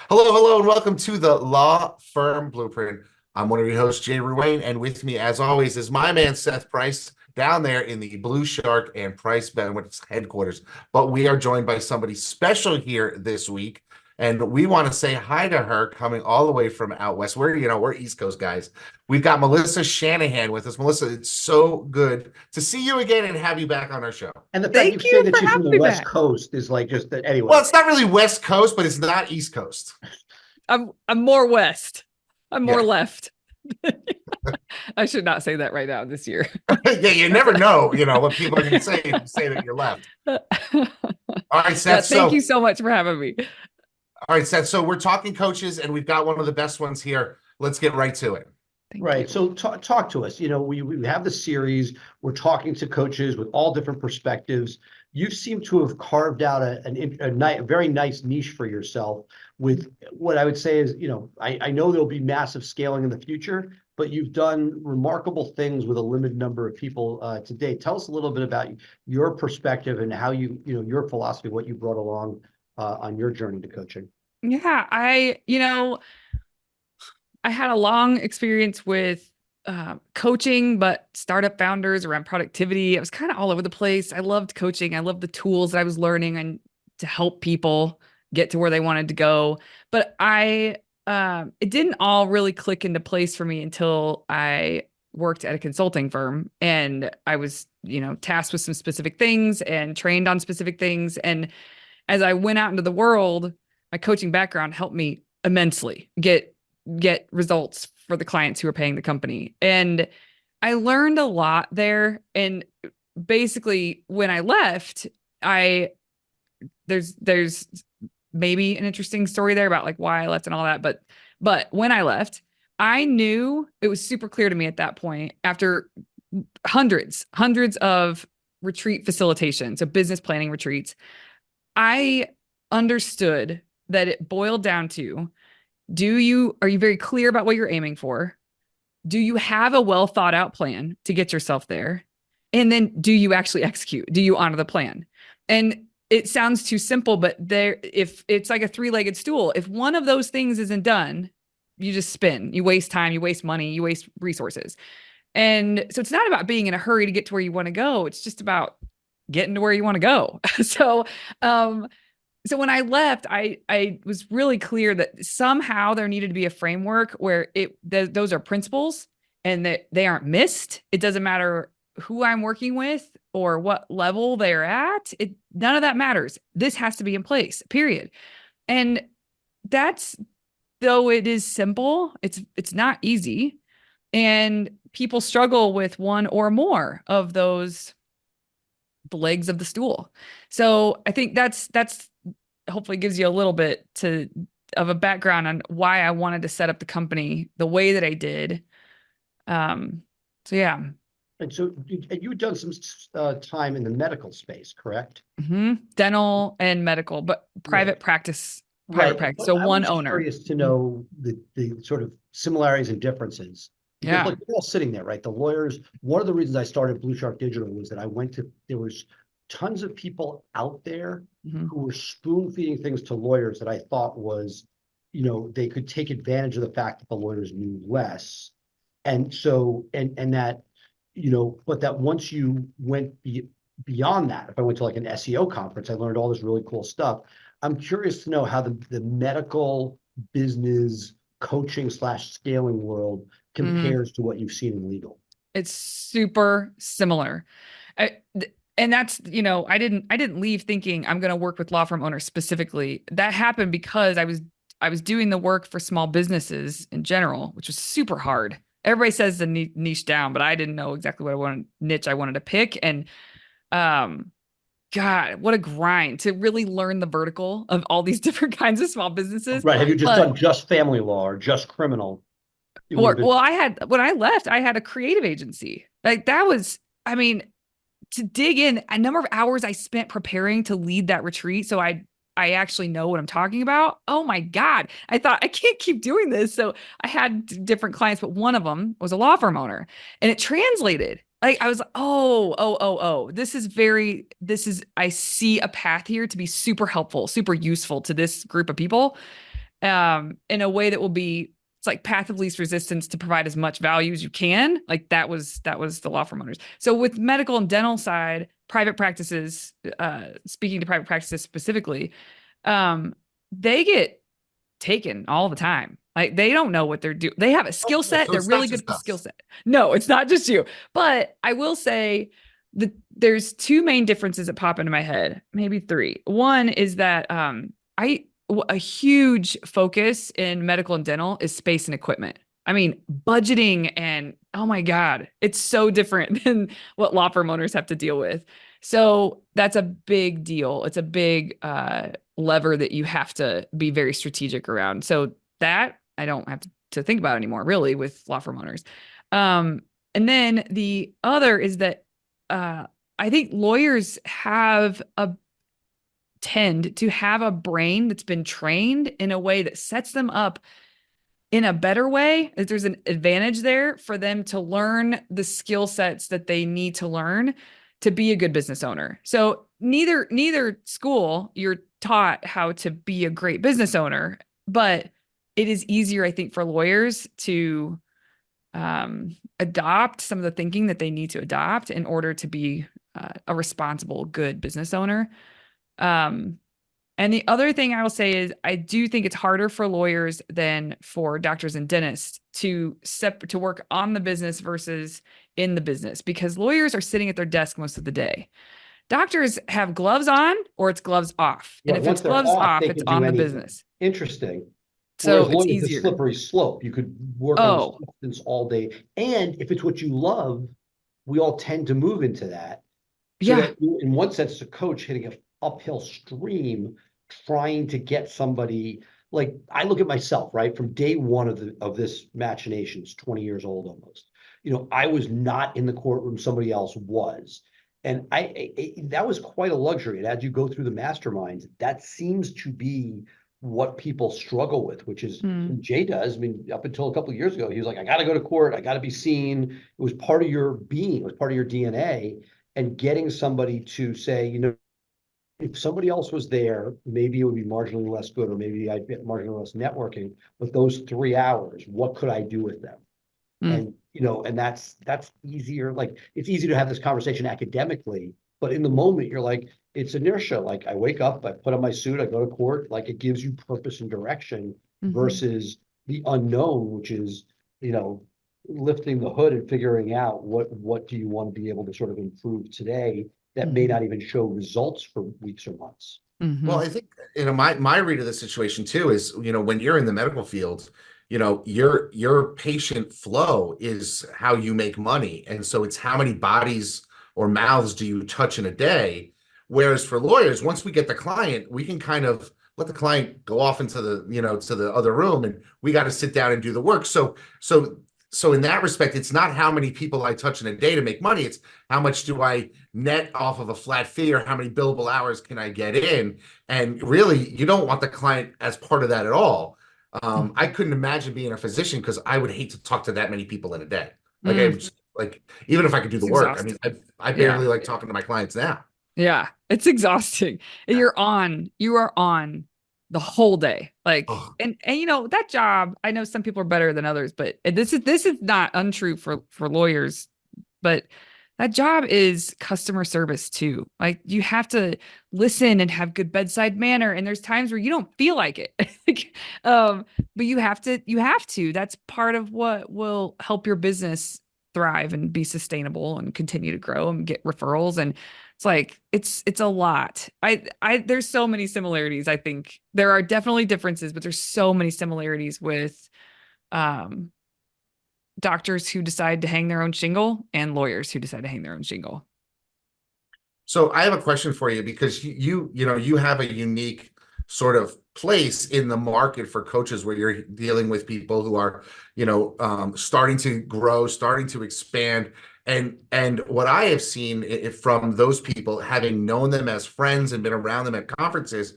Hello, and welcome to the Law Firm Blueprint. I'm one of your hosts, Jay Ruane, and with me, as always, is my man, Seth Price, down there in the BluShark and Price Benowitz headquarters. But we are joined by somebody special here this week, and we want to say hi to her coming all the way from out west. We're East Coast guys. We've got Melissa Shanahan with us. Melissa, it's so good to see you again and have you back on our show. And the fact you Thank say you that for she's from having the me West back. Coast is like just that. Anyway, Well, it's not really West Coast, but it's not East Coast. I'm more west. I'm more Yeah. left. I should not say that right now this year. Yeah, you never know, what people are going to say if you say that you're left. All right, Seth. Thank you so much for having me. All right, Seth. So we're talking coaches, and we've got one of the best ones here. Let's get right to it. right. So talk to us. We have the series. We're talking to coaches with all different perspectives. You seem to have carved out a very nice niche for yourself with what I would say is, I know there'll be massive scaling in the future, but you've done remarkable things with a limited number of people today. Tell us a little bit about your perspective and how your philosophy, what you brought along on your journey to coaching. Yeah, I had a long experience with coaching, but startup founders around productivity. I was kind of all over the place. I loved coaching. I loved the tools that I was learning and to help people get to where they wanted to go. But it didn't all really click into place for me until I worked at a consulting firm and I was, tasked with some specific things and trained on specific things. And as I went out into the world, my coaching background helped me immensely get results for the clients who are paying the company. And I learned a lot there. And basically when I left, there's maybe an interesting story there about like why I left and all that. But when I left, I knew it was super clear to me at that point after hundreds of retreat facilitation, so business planning retreats, I understood that it boiled down to, are you very clear about what you're aiming for? Do you have a well thought out plan to get yourself there? And then do you actually execute? Do you honor the plan? And it sounds too simple, but if it's like a three-legged stool, if one of those things isn't done, you just spin, you waste time, you waste money, you waste resources. And so it's not about being in a hurry to get to where you want to go. It's just about getting to where you want to go. So when I left, I was really clear that somehow there needed to be a framework where those are principles and that they aren't missed. It doesn't matter who I'm working with or what level they're at. None of that matters. This has to be in place, period. And though it is simple, it's not easy. And people struggle with one or more of those legs of the stool. So I think that's hopefully gives you a little bit of a background on why I wanted to set up the company the way that I did. So yeah. And so you've done some time in the medical space, correct? Mm-hmm. Dental and medical, but private practice. Private practice. So one owner. I'm curious to know the sort of similarities and differences. Because Yeah. look, we're all sitting there, right? The lawyers, one of the reasons I started BluShark Digital was that there was tons of people out there who were spoon feeding things to lawyers that I thought was, they could take advantage of the fact that the lawyers knew less. And so, and that, but that once you went beyond that, if I went to like an SEO conference, I learned all this really cool stuff. I'm curious to know how the medical business coaching / scaling world compares to what you've seen in legal. It's super similar. And that's, I didn't leave thinking I'm going to work with law firm owners specifically. That happened because I was doing the work for small businesses in general, which was super hard. Everybody says the niche down, but I didn't know exactly what niche I wanted to pick. And, God, what a grind to really learn the vertical of all these different kinds of small businesses. Right. Have you just done just family law or just criminal? When I left, I had a creative agency. Like to dig in a number of hours I spent preparing to lead that retreat. So I actually know what I'm talking about. Oh my God. I thought I can't keep doing this. So I had different clients, but one of them was a law firm owner and it translated. Like I was, I see a path here to be super helpful, super useful to this group of people. in a way that will be, it's like path of least resistance to provide as much value as you can. Like that was the law firm owners. So with medical and dental side, private practices, speaking to private practices specifically, they get taken all the time. Like they don't know what they're doing. They have a skill set. So They're it's not really good just at the us. skill set. No, it's not just you. But I will say that there's two main differences that pop into my head, maybe three. One is that a huge focus in medical and dental is space and equipment. I mean, budgeting and oh my God, it's so different than what law firm owners have to deal with. So that's a big deal. It's a big lever that you have to be very strategic around. So that I don't have to think about anymore, really, with law firm owners. And then the other is that I think lawyers tend to have a brain that's been trained in a way that sets them up in a better way. That there's an advantage there for them to learn the skill sets that they need to learn to be a good business owner. So neither school you're taught how to be a great business owner, but it is easier, I think, for lawyers to adopt some of the thinking that they need to adopt in order to be a responsible, good business owner. And the other thing I will say is I do think it's harder for lawyers than for doctors and dentists to work on the business versus in the business, because lawyers are sitting at their desk most of the day. Doctors have gloves on or it's gloves off. And Right, if once it's they're gloves off, off, they it's can do on the anything. business. Interesting. So Whereas it's lawyers, it's a easier. slippery slope. You could work on substance all day. And if it's what you love, we all tend to move into that. So Yeah. that in one sense, as a coach hitting an uphill stream, trying to get somebody, like I look at myself, right? From day one of this machinations, 20 years old almost. I was not in the courtroom, somebody else was. And that was quite a luxury. And as you go through the masterminds, that seems to be what people struggle with, which is Jay does. I mean, up until a couple of years ago, he was like, I got to go to court. I got to be seen. It was part of your being. It was part of your DNA. And getting somebody to say, if somebody else was there, maybe it would be marginally less good, or maybe I'd get marginally less networking. But those 3 hours, what could I do with them? And and that's easier. Like it's easy to have this conversation academically, but in the moment you're like, it's inertia. Like I wake up, I put on my suit, I go to court. Like it gives you purpose and direction versus the unknown, which is lifting the hood and figuring out what do you want to be able to sort of improve today that may not even show results for weeks or months. Well, I think my read of the situation too is when you're in the medical field, your patient flow is how you make money, and so it's how many bodies or mouths do you touch in a day. Whereas for lawyers, once we get the client, we can kind of let the client go off into the to the other room, and we got to sit down and do the work. So in that respect, it's not how many people I touch in a day to make money. It's how much do I net off of a flat fee, or how many billable hours can I get in? And really, you don't want the client as part of that at all. I couldn't imagine being a physician because I would hate to talk to that many people in a day. Like even if I could do the work, I mean, I barely like talking to my clients now. Yeah, it's exhausting. You are on the whole day. Like, and that job, I know some people are better than others, but this is not untrue for lawyers, but that job is customer service too. Like you have to listen and have good bedside manner. And there's times where you don't feel like it. But you have to, that's part of what will help your business thrive and be sustainable and continue to grow and get referrals. And it's like, it's a lot. There's so many similarities. I think there are definitely differences, but there's so many similarities with, doctors who decide to hang their own shingle and lawyers who decide to hang their own shingle. So I have a question for you, because you have a unique sort of place in the market for coaches where you're dealing with people who are, starting to grow, starting to expand. And what I have seen from those people, having known them as friends and been around them at conferences,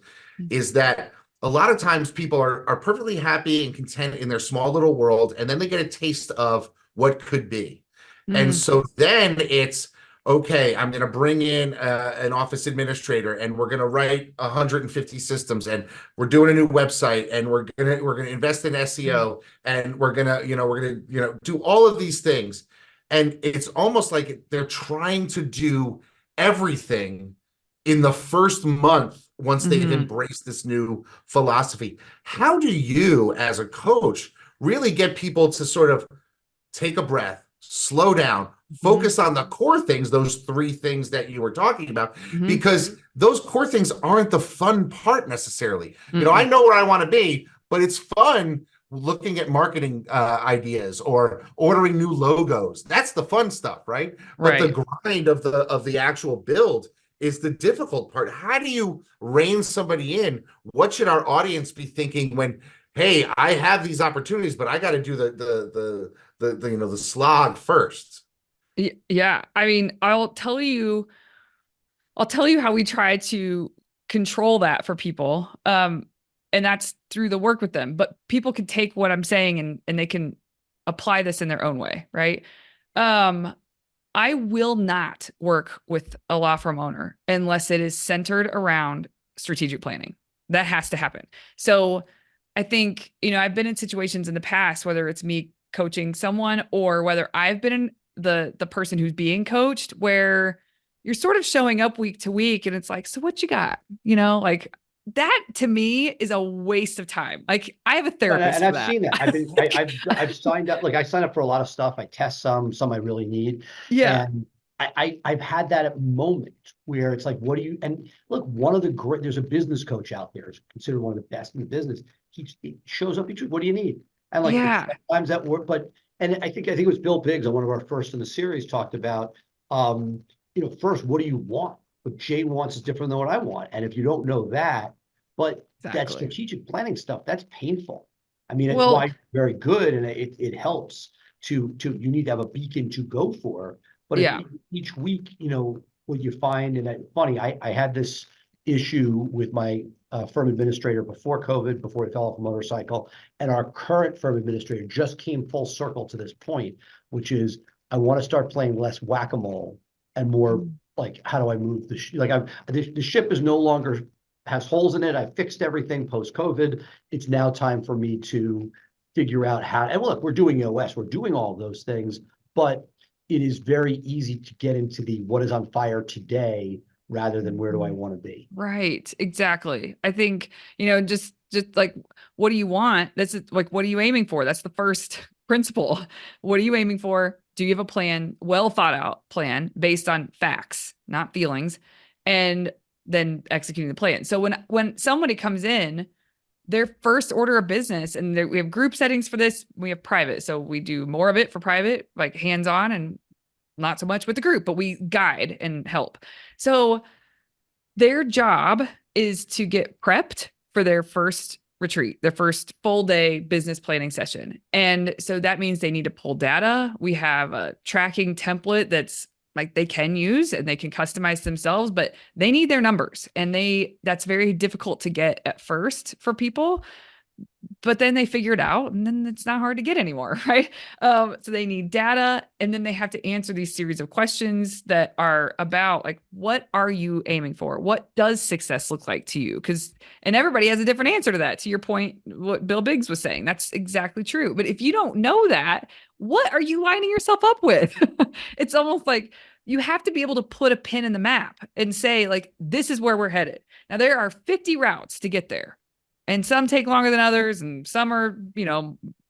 is that a lot of times people are perfectly happy and content in their small little world, and then they get a taste of what could be. And so then it's, okay, I'm going to bring in an office administrator, and we're going to write 150 systems, and we're doing a new website, and we're gonna invest in SEO, and we're gonna do all of these things, and it's almost like they're trying to do everything in the first month once they've embraced this new philosophy. How do you, as a coach, really get people to sort of take a breath, slow down, focus on the core things, those three things that you were talking about, because those core things aren't the fun part necessarily. You know, I know where I want to be, but it's fun looking at marketing ideas or ordering new logos. That's the fun stuff, right? But the grind of the actual build is the difficult part. How do you rein somebody in? What should our audience be thinking when, hey, I have these opportunities, but I got to do the slog first? Yeah. I mean, I'll tell you how we try to control that for people. And that's through the work with them, but people can take what I'm saying and they can apply this in their own way. Right. I will not work with a law firm owner unless it is centered around strategic planning. That has to happen. So I think, I've been in situations in the past, whether it's me coaching someone or whether I've been in the person who's being coached, where you're sort of showing up week to week and it's like, so what you got? Like that to me is a waste of time. Like I have a therapist. And I've seen that. I've signed up, like I signed up for a lot of stuff. I test some I really need. Yeah. And I've had that moment where it's like, what do you, and look, there's a business coach out there, is considered one of the best in the business. He shows up each week, what do you need? And like sometimes that work, and I think it was Bill Biggs on one of our first in the series talked about, first, what do you want? What Jay wants is different than what I want. And if you don't know that, but that strategic planning stuff, that's painful. I mean, it's why it's very good. And it helps you need to have a beacon to go for. But each week, what you find, and funny, I had this issue with my firm administrator before COVID, before he fell off a motorcycle. And our current firm administrator just came full circle to this point, which is I want to start playing less whack-a-mole and more like, how do I move the ship? Like the ship is no longer has holes in it. I fixed everything post-COVID. It's now time for me to figure out how, and look, we're doing OS, we're doing all of those things, but it is very easy to get into the what is on fire today rather than where do I want to be. Right. Exactly. I think, just like, what do you want? That's like, what are you aiming for? That's the first principle. What are you aiming for? Do you have a plan, well thought out plan based on facts, not feelings, and then executing the plan. So when somebody comes in, their first order of business, and we have group settings for this, we have private. So we do more of it for private, like hands-on, and not so much with the group, but we guide and help. So their job is to get prepped for their first retreat, their first full day business planning session. And so that means they need to pull data. We have a tracking template that's like they can use and they can customize themselves, but they need their numbers, and that's very difficult to get at first for people, but then they figure it out and then it's not hard to get anymore. Right. So they need data, and then they have to answer these series of questions that are about like, what are you aiming for? What does success look like to you? And everybody has a different answer to that. To your point, what Bill Biggs was saying, that's exactly true. But if you don't know that, what are you lining yourself up with? It's almost like you have to be able to put a pin in the map and say, like, this is where we're headed. Now, there are 50 routes to get there. And some take longer than others, and some are,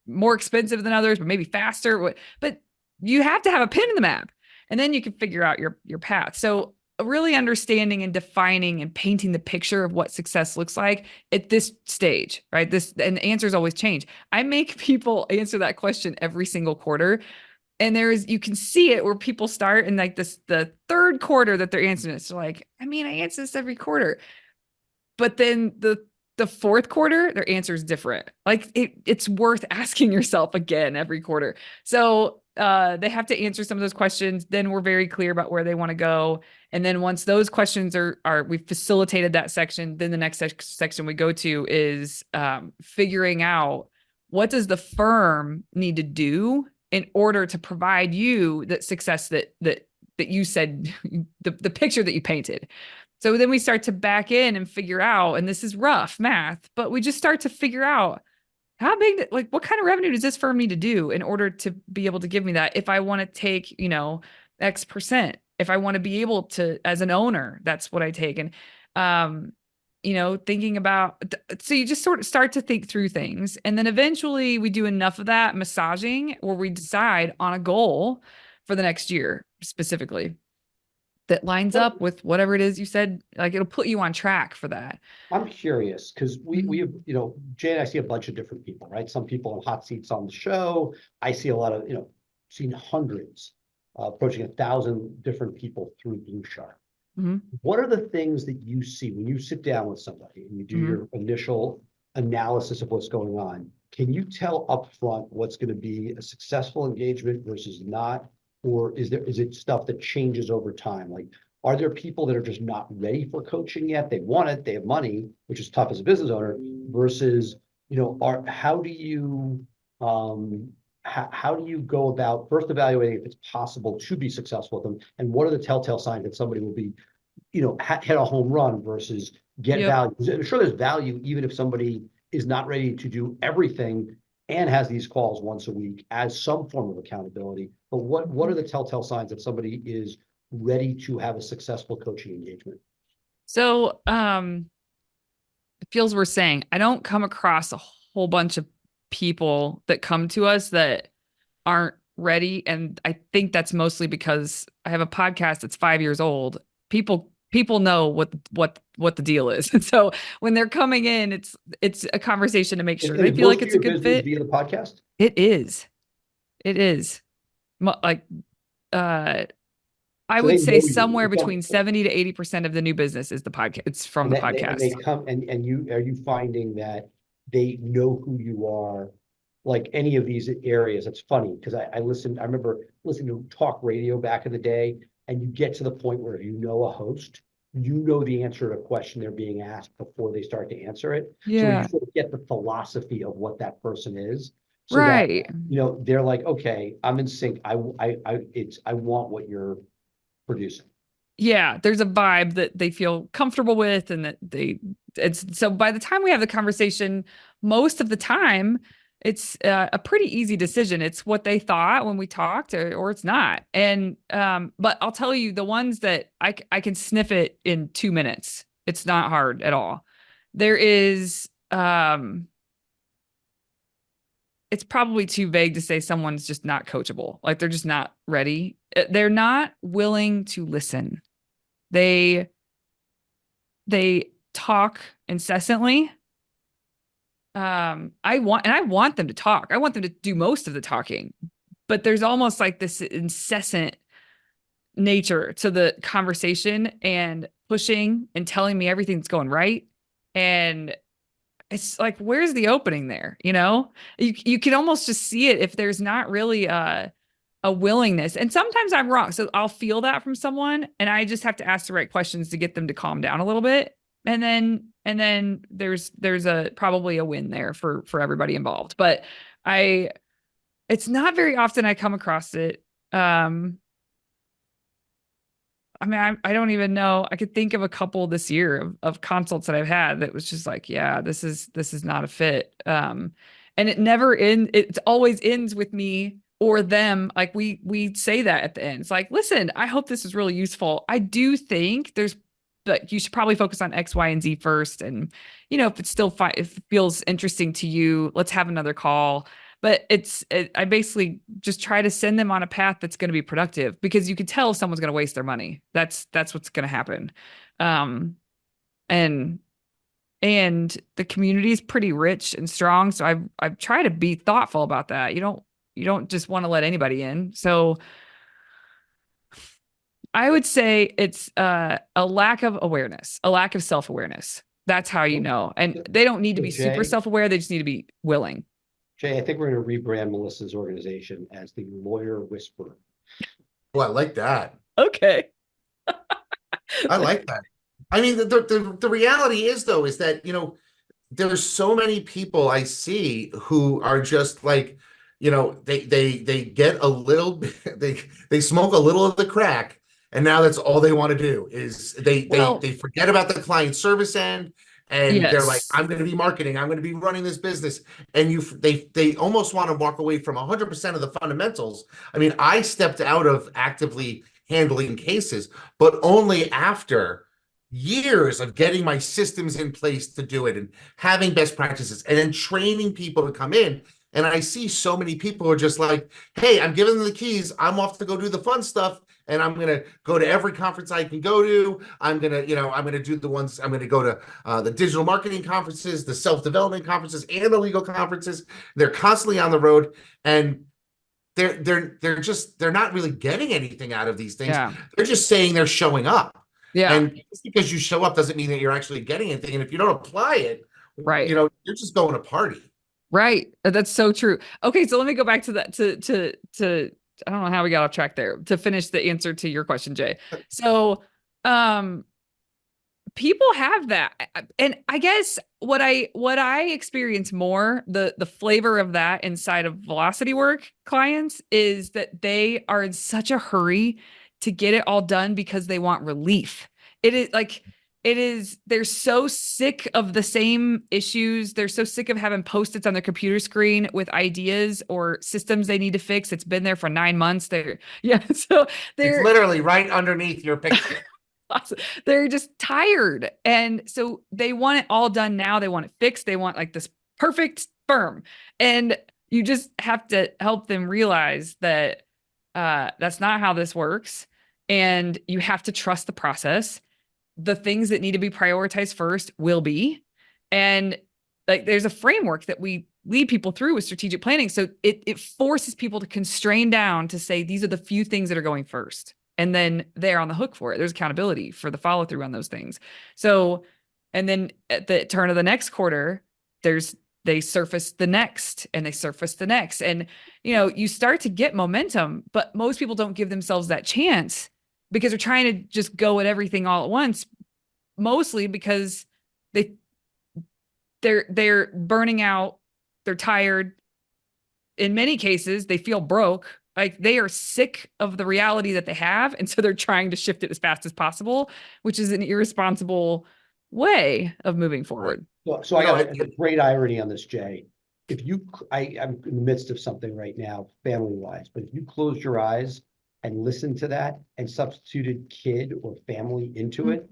more expensive than others, but maybe faster. But you have to have a pin in the map, and then you can figure out your path. So really understanding and defining and painting the picture of what success looks like at this stage, right? And the answers always change. I make people answer that question every single quarter. And you can see it where people start in like the third quarter that they're answering it. So like, I answer this every quarter, but then the fourth quarter, their answer is different. Like it's worth asking yourself again every quarter. So they have to answer some of those questions. Then we're very clear about where they want to go. And then once those questions we've facilitated that section, then the next section we go to is figuring out what does the firm need to do in order to provide you that success that that you said, the picture that you painted. So then we start to back in and figure out, and this is rough math, but we just start to figure out how big, like what kind of revenue does this firm need to do in order to be able to give me that? If I want to take, X percent, if I want to be able to, as an owner, that's what I take. And, thinking about, so you just sort of start to think through things. And then eventually we do enough of that massaging where we decide on a goal for the next year specifically that lines up with whatever it is you said, like it'll put you on track for that. I'm curious because we have, Jay and I see a bunch of different people, right? Some people in hot seats on the show. I see a lot of, seen hundreds, approaching 1,000 different people through BluShark. What are the things that you see when you sit down with somebody and you do your initial analysis of what's going on? Can you tell upfront what's going to be a successful engagement versus not? Or is it stuff that changes over time? Like, are there people that are just not ready for coaching yet? They want it, they have money, which is tough as a business owner, versus, how do you go about first evaluating if it's possible to be successful with them? And what are the telltale signs that somebody will be, hit a home run versus get value? I'm sure there's value even if somebody is not ready to do everything and has these calls once a week as some form of accountability. But what are the telltale signs that somebody is ready to have a successful coaching engagement? So it feels we're saying, I don't come across a whole bunch of people that come to us that aren't ready. And I think that's mostly because I have a podcast that's 5 years old. People know what the deal is. And so when they're coming in, it's a conversation to make sure they feel like it's a good fit. Via the podcast? It is. Like, I would say somewhere between 70 to 80% of the new business is the podcast. It's from the podcast. They come and are you finding that they know who you are? Like any of these areas, it's funny because I remember listening to talk radio back in the day, and you get to the point where you know a host, you know the answer to a question they're being asked before they start to answer it. Yeah. So you sort of get the philosophy of what that person is. So right. That, they're like, okay, I'm in sync. I want what you're producing. Yeah, there's a vibe that they feel comfortable with, and that it's so by the time we have the conversation, most of the time it's a pretty easy decision. It's what they thought when we talked, or it's not. And but I'll tell you, the ones that I can sniff it in 2 minutes. It's not hard at all. There is it's probably too vague to say someone's just not coachable. Like they're just not ready. They're not willing to listen. They talk incessantly. I want them to talk. I want them to do most of the talking, but there's almost like this incessant nature to the conversation and pushing and telling me everything's going right. And it's like, where's the opening there? You can almost just see it if there's not really a willingness. And sometimes I'm wrong. So I'll feel that from someone, and I just have to ask the right questions to get them to calm down a little bit. And then there's probably a win there for everybody involved. But it's not very often I come across it. I mean, I don't even know. I could think of a couple this year of consults that I've had that was just like, yeah, this is not a fit. And it never it always ends with me or them. Like we say that at the end. It's like, listen, I hope this is really useful. I do think but you should probably focus on X, Y, and Z first. And, if it's still fine, if it feels interesting to you, let's have another call. But I basically just try to send them on a path that's going to be productive, because you can tell if someone's going to waste their money. That's what's going to happen. And the community is pretty rich and strong. So I've tried to be thoughtful about that. You don't just want to let anybody in. So I would say it's a lack of awareness, a lack of self-awareness. That's how you know. And they don't need to be super self-aware. They just need to be willing. Jay, I think we're going to rebrand Melissa's organization as the Lawyer Whisperer. Oh, I like that. Okay. I like that. I mean, the reality is that, there's so many people I see who are just like, they get a little bit, they smoke a little of the crack, And now that's all they want to do is Well, they forget about the client service end, and they're like, yes. I'm going to be marketing, I'm going to be running this business. And they almost want to walk away from 100% of the fundamentals. I mean, I stepped out of actively handling cases, but only after years of getting my systems in place to do it and having best practices and then training people to come in. And I see so many people who are just like, hey, I'm giving them the keys, I'm off to go do the fun stuff, and I'm going to go to every conference I can go to. I'm going to do the ones, I'm going to go to the digital marketing conferences, the self-development conferences, and the legal conferences. They're constantly on the road, and they're not really getting anything out of these things. Yeah. They're just saying they're showing up. Yeah. And just because you show up doesn't mean that you're actually getting anything. And if you don't apply it, Right. you're just going to party. Right. That's so true. Okay, so let me go back to that to I don't know how we got off track there to finish the answer to your question, Jay. So, people have that, and I guess what I experience more, the flavor of that inside of velocity work clients is that they are in such a hurry to get it all done because they want relief. They're so sick of the same issues. They're so sick of having Post-its on their computer screen with ideas or systems they need to fix. It's been there for 9 months. So It's literally right underneath your picture. They're just tired. And so they want it all done now. They want it fixed. They want like this perfect firm. And you just have to help them realize that that's not how this works. And you have to trust the process. The things that need to be prioritized first will be. And like there's a framework that we lead people through with strategic planning. So it forces people to constrain down to say, these are the few things that are going first. And then they're on the hook for it. There's accountability for the follow through on those things. So, and then at the turn of the next quarter, they surface the next and they surface the next. And, you start to get momentum, but most people don't give themselves that chance because they're trying to just go at everything all at once, mostly because they're burning out, they're tired. In many cases, they feel broke. Like they are sick of the reality that they have. And so they're trying to shift it as fast as possible, which is an irresponsible way of moving forward. So I got a great irony on this, Jay. I'm in the midst of something right now, family-wise, but if you closed your eyes and listened to that and substituted kid or family into it,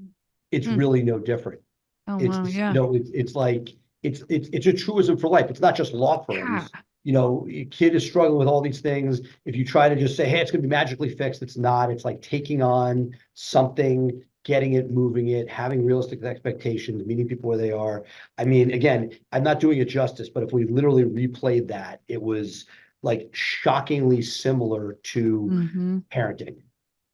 it's really no different. Oh, It's wow, yeah. it's like it's a truism for life. It's not just law firms. Yeah. A kid is struggling with all these things. If you try to just say, hey, it's going to be magically fixed, it's not. It's like taking on something, getting it, moving it, having realistic expectations, meeting people where they are. I mean, again, I'm not doing it justice, but if we literally replayed that, it was like shockingly similar to parenting.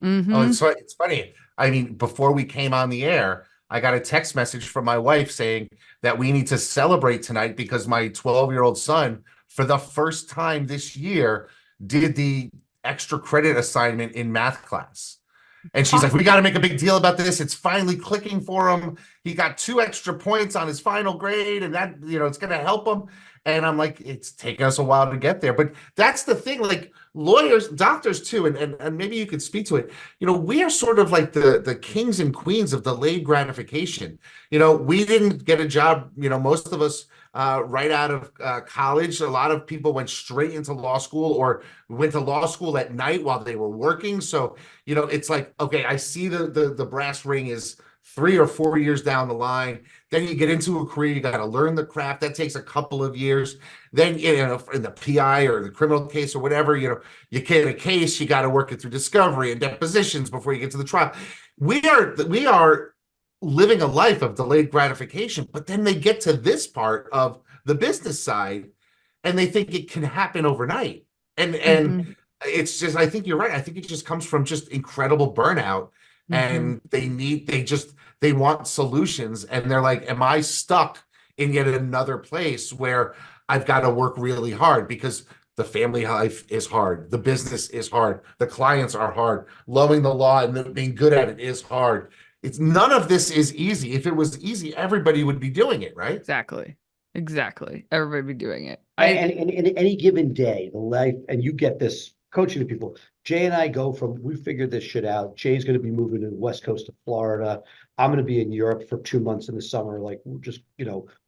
Oh, it's funny. I mean, before we came on the air, I got a text message from my wife saying that we need to celebrate tonight because my 12-year-old son, for the first time this year, did the extra credit assignment in math class. And she's like, we got to make a big deal about this. It's finally clicking for him. He got 2 extra points on his final grade, and that, it's going to help him. And I'm like, it's taken us a while to get there. But that's the thing, like lawyers, doctors too, and maybe you could speak to it. We are sort of like the kings and queens of delayed gratification. We didn't get a job, most of us right out of college. A lot of people went straight into law school or went to law school at night while they were working. So, it's like, okay, I see the brass ring is 3 or 4 years down the line. Then you get into a career, you got to learn the craft. That takes a couple of years. Then, in the PI or the criminal case or whatever, you get a case, you got to work it through discovery and depositions before you get to the trial. We are living a life of delayed gratification, but then they get to this part of the business side and they think it can happen overnight. And it's just, I think you're right. I think it just comes from just incredible burnout. And they want solutions, and they're like, am I stuck in yet another place where I've got to work really hard because the family life is hard, the business is hard, the clients are hard, loving the law and being good at it is hard. It's none of this is easy. If it was easy, everybody would be doing it, right? Exactly. Everybody would be doing it. And any given day, the life, and you get this coaching the people. Jay and I we figured this shit out. Jay's going to be moving to the West Coast of Florida. I'm going to be in Europe for 2 months in the summer, like we're just,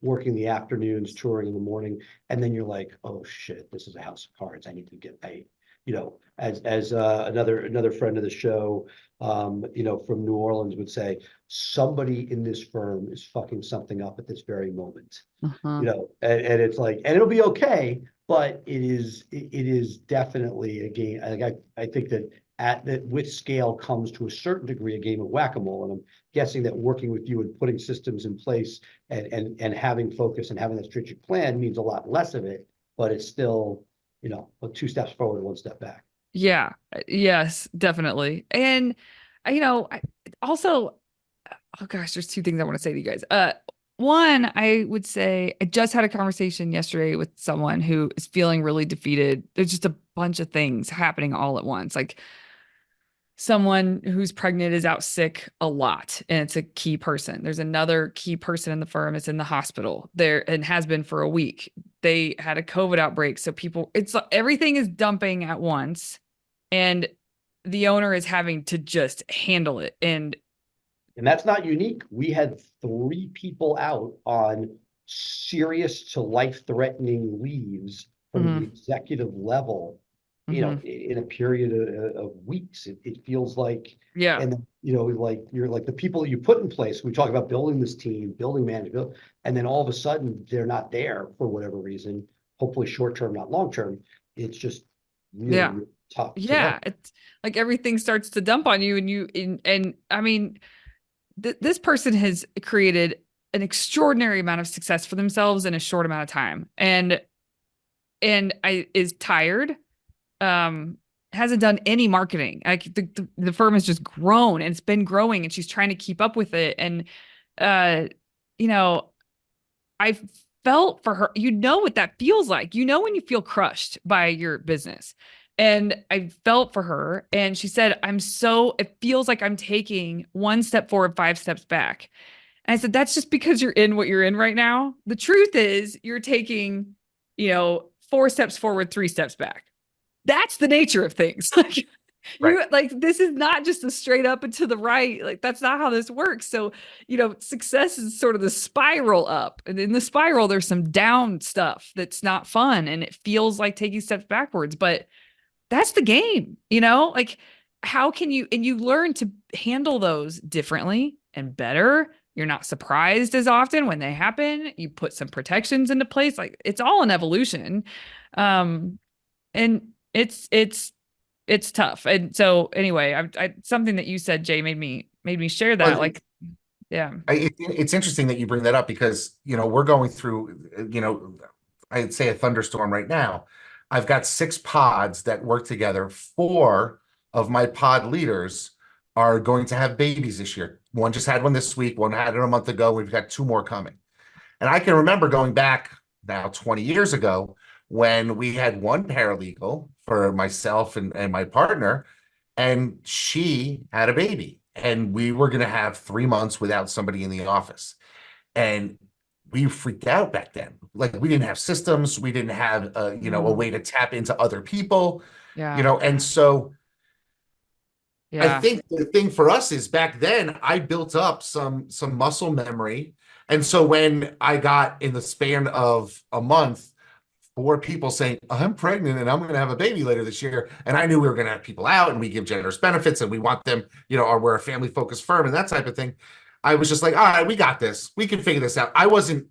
working the afternoons, touring in the morning. And then you're like, oh shit, this is a house of cards. I need to get paid. As another friend of the show, from New Orleans would say, somebody in this firm is fucking something up at this very moment. And it's like, and it'll be okay, but it is definitely a game. I think that with scale comes to a certain degree a game of whack-a-mole, and I'm guessing that working with you and putting systems in place and having focus and having that strategic plan means a lot less of it, but it's still 2 steps forward, 1 step back. Yeah. Yes, definitely. And also, oh gosh, there's 2 things I want to say to you guys. One, I would say I just had a conversation yesterday with someone who is feeling really defeated. There's just a bunch of things happening all at once. Like someone who's pregnant is out sick a lot, and it's a key person. There's another key person in the firm that's in the hospital there and has been for a week. They had a COVID outbreak. So everything is dumping at once, and the owner is having to just handle it. And that's not unique. We had 3 people out on serious to life-threatening leaves from the executive level, in a period of weeks. It feels like, yeah. And like you're like the people that you put in place. We talk about building this team, building management, and then all of a sudden they're not there for whatever reason. Hopefully short-term, not long-term. It's just really tough. Yeah, it's like everything starts to dump on you, and I mean, this person has created an extraordinary amount of success for themselves in a short amount of time, and is tired. Hasn't done any marketing. Like the firm has just grown, and it's been growing, and she's trying to keep up with it. And I felt for her. What that feels like. When you feel crushed by your business. And I felt for her, and she said, it feels like I'm taking 1 step forward, 5 steps back. And I said, that's just because you're in what you're in right now. The truth is you're taking, 4 steps forward, 3 steps back. That's the nature of things. This is not just a straight up and to the right. Like, that's not how this works. So, success is sort of the spiral up, and in the spiral, there's some down stuff that's not fun. And it feels like taking steps backwards, but that's the game, how can you learn to handle those differently and better. You're not surprised as often when they happen. You put some protections into place. Like, it's all an evolution. And it's tough. And so anyway, something that you said, Jay, made me share that. Well, it's interesting that you bring that up because, we're going through, I'd say a thunderstorm right now. I've got 6 pods that work together. 4 of my pod leaders are going to have babies this year. One just had one this week. One had it a month ago. We've got 2 more coming. And I can remember going back now 20 years ago when we had one paralegal for myself and my partner, and she had a baby. And we were going to have 3 months without somebody in the office. And we freaked out back then. Like, we didn't have systems. We didn't have, a way to tap into other people, and so I think the thing for us is back then I built up some muscle memory. And so when I got in the span of a month, 4 people saying, I'm pregnant and I'm going to have a baby later this year. And I knew we were going to have people out and we give generous benefits and we want them, or we're a family focused firm and that type of thing. I was just like, all right, we got this. We can figure this out. I wasn't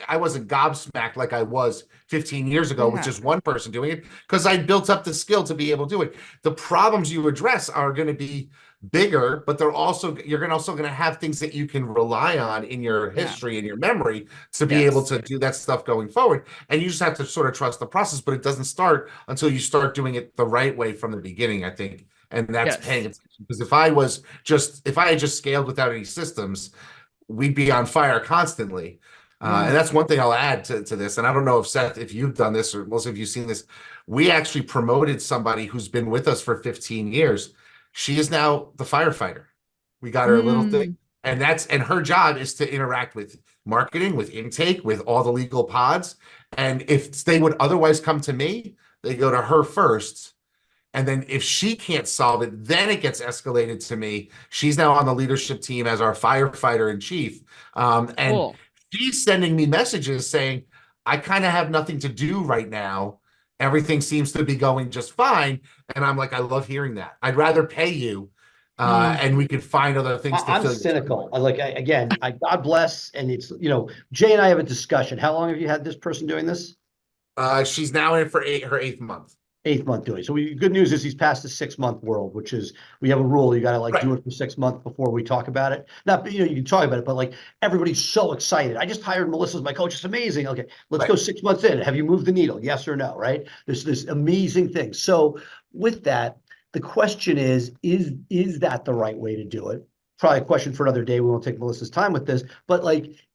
gobsmacked like I was 15 years ago with just one person doing it, because I built up the skill to be able to do it. The problems you address are going to be bigger, but you're also going to have things that you can rely on in your history and your memory to be able to do that stuff going forward. And you just have to sort of trust the process, but it doesn't start until you start doing it the right way from the beginning, I think. And that's paying attention, because if I had just scaled without any systems, we'd be on fire constantly. And that's one thing I'll add to this. And I don't know if Seth, if you've done this or most of you seen this, we actually promoted somebody who's been with us for 15 years. She is now the firefighter. We got her a little thing, and her job is to interact with marketing, with intake, with all the legal pods. And if they would otherwise come to me, they go to her first. And then if she can't solve it, then it gets escalated to me. She's now on the leadership team as our firefighter in chief. And Cool. she's sending me messages saying, I kind of have nothing to do right now. Everything seems to be going just fine. And I'm like, I love hearing that. I'd rather pay you and we could find other things to I'm fill. cynical. Again, God bless. And it's, Jay and I have a discussion. How long have you had this person doing this? She's now in for her 8th month. 8th month doing. So good news is he's past the 6-month world, which is, we have a rule. You got to do it for 6 months before we talk about it. Not, you can talk about it, but everybody's so excited. I just hired Melissa as my coach. It's amazing. Okay, let's go 6 months in. Have you moved the needle? Yes or no? Right. There's this amazing thing. So with that, the question is that the right way to do it? Probably a question for another day. We won't take Melissa's time with this, but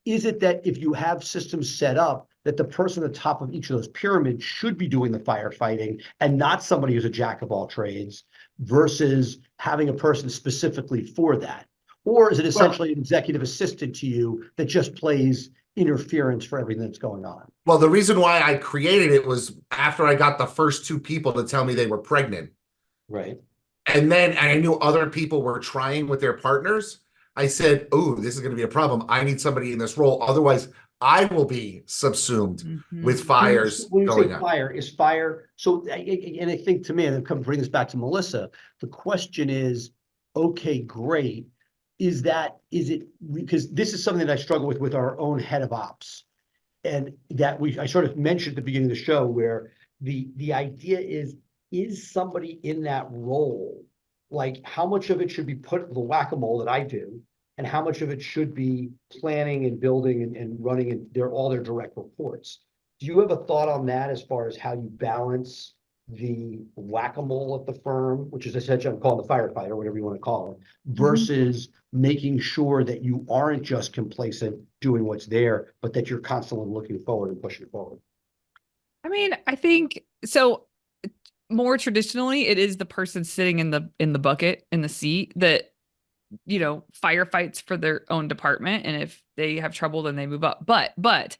is it that if you have systems set up that the person at the top of each of those pyramids should be doing the firefighting and not somebody who's a jack of all trades versus having a person specifically for that? Or is it essentially an executive assistant to you that just plays interference for everything that's going on? Well, the reason why I created it was after I got the first 2 people to tell me they were pregnant. Right. And then I knew other people were trying with their partners. I said, oh, this is going to be a problem. I need somebody in this role. Otherwise, I will be subsumed with fires when you going say on. Fire, is fire. So, and I think to me, and I'm come bring this back to Melissa, the question is, okay, great. Is it, because this is something that I struggle with our own head of ops. And that I sort of mentioned at the beginning of the show where the idea is somebody in that role, how much of it should be put in the whack-a-mole that I do, and how much of it should be planning and building and running, and they're all their direct reports. Do you have a thought on that as far as how you balance the whack-a-mole at the firm, which is essentially, I'm calling the firefighter, whatever you want to call it, versus making sure that you aren't just complacent doing what's there, but that you're constantly looking forward and pushing forward? I mean, I think so. More traditionally, it is the person sitting in the bucket in the seat that firefights for their own department, and if they have trouble, then they move up. But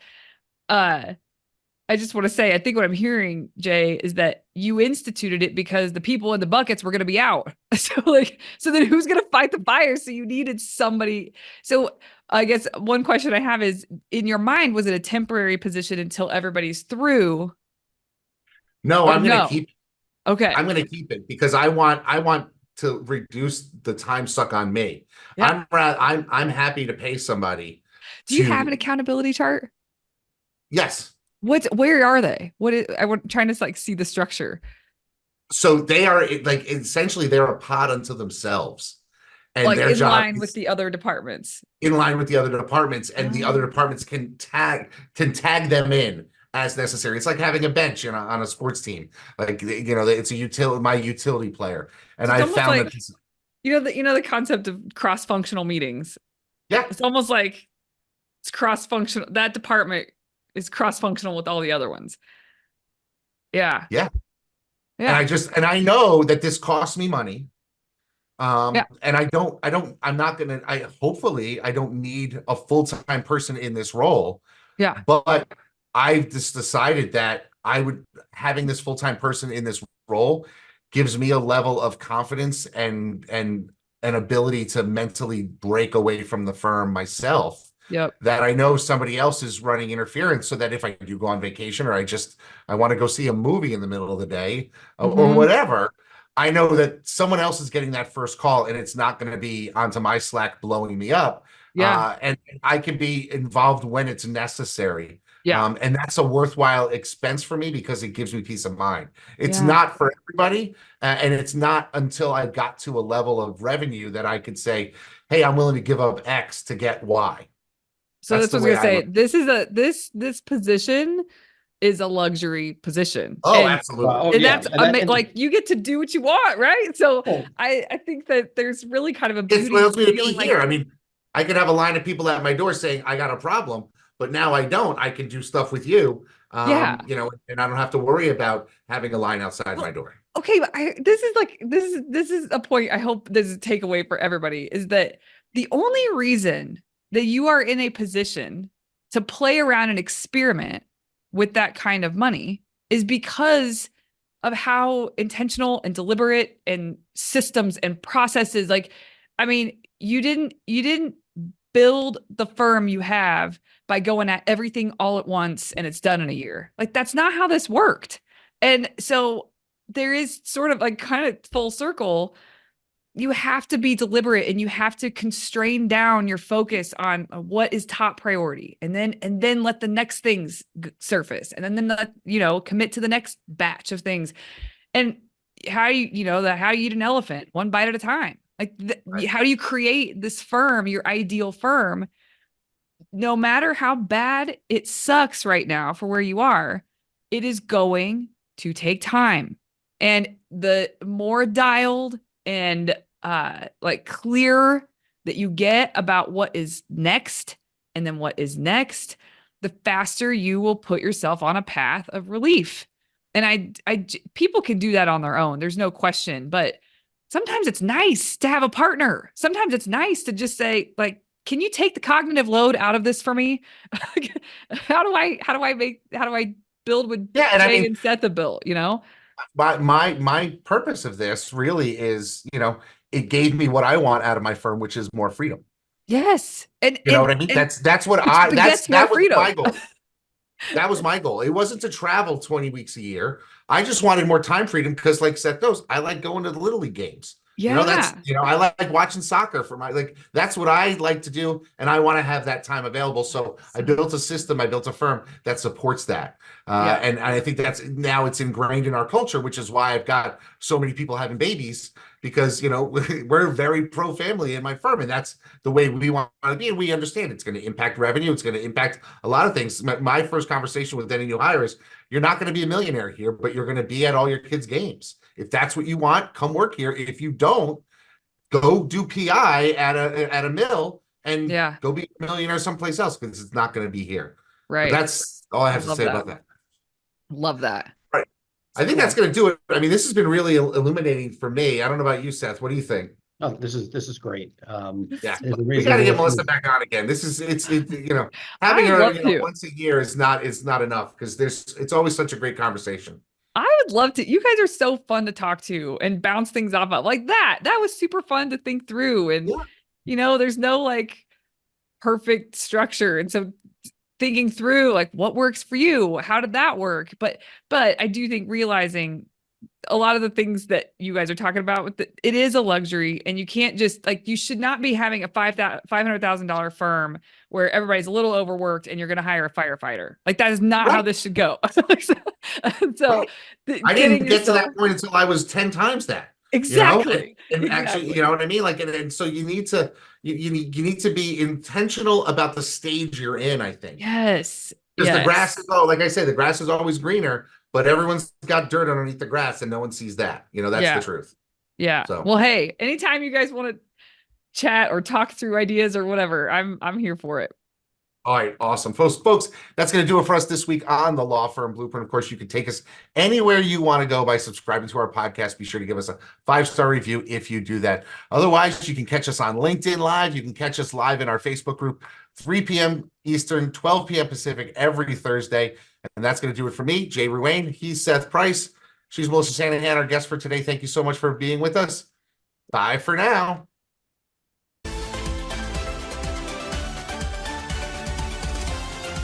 I just want to say, I think what I'm hearing, Jay, is that you instituted it because the people in the buckets were going to be out. So then who's going to fight the fire? So you needed somebody. So I guess one question I have is, in your mind, was it a temporary position until everybody's through? No, I'm going to keep. Okay. I'm going to keep it because I want to reduce the time suck on me. Yeah. I'm happy to pay somebody. Do you have an accountability chart? Yes. Where are they? I'm trying to see the structure. So they are essentially they're a pod unto themselves. And their in job line with the other departments. In line with the other departments, and the other departments can tag them in as necessary. It's like having a bench on a sports team. It's my utility player. And I found that the concept of cross-functional meetings. Yeah. It's almost like it's cross-functional. That department is cross-functional with all the other ones. Yeah. Yeah. Yeah. And I know that this costs me money. And hopefully I don't need a full-time person in this role. Yeah. But I've just decided that having this full-time person in this role gives me a level of confidence and an ability to mentally break away from the firm myself. Yep. That I know somebody else is running interference, so that if I do go on vacation or I want to go see a movie in the middle of the day or whatever, I know that someone else is getting that first call, and it's not going to be onto my Slack blowing me up. Yeah. And I can be involved when it's necessary. Yeah. And that's a worthwhile expense for me because it gives me peace of mind. It's not for everybody. And it's not until I got to a level of revenue that I could say, hey, I'm willing to give up X to get Y. So that's what I was going to say. This position is a luxury position. Oh, absolutely. And that's you get to do what you want, right? So I think that there's really kind of a beauty. It allows me to be here. I mean, I could have a line of people at my door saying, I got a problem, but now I don't. I can do stuff with you. And I don't have to worry about having a line outside my door. Okay, but this is a point I hope this is a takeaway for everybody, is that the only reason that you are in a position to play around and experiment with that kind of money is because of how intentional and deliberate and systems and processes. Like, I mean, you didn't build the firm you have by going at everything all at once and it's done in a year. Like, that's not how this worked. And so there is sort of like kind of full circle. You have to be deliberate and you have to constrain down your focus on what is top priority, and then let the next things surface, and then let, commit to the next batch of things. And how how you eat an elephant one bite at a time. Like, Right. how do you create this firm, your ideal firm? No matter how bad it sucks right now for where you are, it is going to take time. And the more dialed and like clear that you get about what is next and then what is next, the faster you will put yourself on a path of relief. And people can do that on their own. There's no question, but sometimes it's nice to have a partner. Sometimes it's nice to just say, like, can you take the cognitive load out of this for me? How do I build with Yeah, and I Jay mean, and Seth a bill, my purpose of this really is, it gave me what I want out of my firm, which is more freedom. Yes. And You know what I mean? That's what begets more that was freedom. my goal. That was my goal. It wasn't to travel 20 weeks a year. I just wanted more time freedom because, like Seth knows, I like going to the Little League games. Yeah. I like watching soccer for that's what I like to do. And I want to have that time available. So I built a system, I built a firm that supports that. Yeah. And I think now it's ingrained in our culture, which is why I've got so many people having babies, because, we're very pro family in my firm, and that's the way we want to be. And we understand it's going to impact revenue. It's going to impact a lot of things. My first conversation with any new hire is, you're not going to be a millionaire here, but you're going to be at all your kids' games. If that's what you want, come work here. If you don't, go do PI at a mill and go be a millionaire someplace else, because it's not going to be here. Right. But that's all I have to say about that. Love that. Right. I think that's going to do it. I mean, this has been really illuminating for me. I don't know about you, Seth. What do you think? Oh, this is great. Yeah, there's a we reason got to get we're Melissa listening. back on again. Having I'd her love to. once a year is not enough, because it's always such a great conversation. I would love to. You guys are so fun to talk to and bounce things off of. Like that. That was super fun to think through. And there's no like perfect structure. And so thinking through like what works for you, how did that work? But I do think realizing a lot of the things that you guys are talking about it is a luxury, and you can't just like, you should not be having a $500,000 firm where everybody's a little overworked and you're going to hire a firefighter. Like, that is not how this should go. So I didn't get to that point until I was 10 times that. Exactly. And actually, you know what I mean? Like, and so you need to be intentional about the stage you're in, I think. Yes. Because the grass is, like I say, the grass is always greener, but everyone's got dirt underneath the grass and no one sees that. That's the truth. Yeah. So, well, hey, anytime you guys want to chat or talk through ideas or whatever, I'm here for it. All right, awesome. Folks, that's going to do it for us this week on the Law Firm Blueprint. Of course, you can take us anywhere you want to go by subscribing to our podcast. Be sure to give us a 5-star review if you do that. Otherwise, you can catch us on LinkedIn Live. You can catch us live in our Facebook group, 3 p.m. Eastern, 12 p.m. Pacific every Thursday. And that's going to do it for me, Jay Ruane. He's Seth Price. She's Melissa Shanahan, our guest for today. Thank you so much for being with us. Bye for now.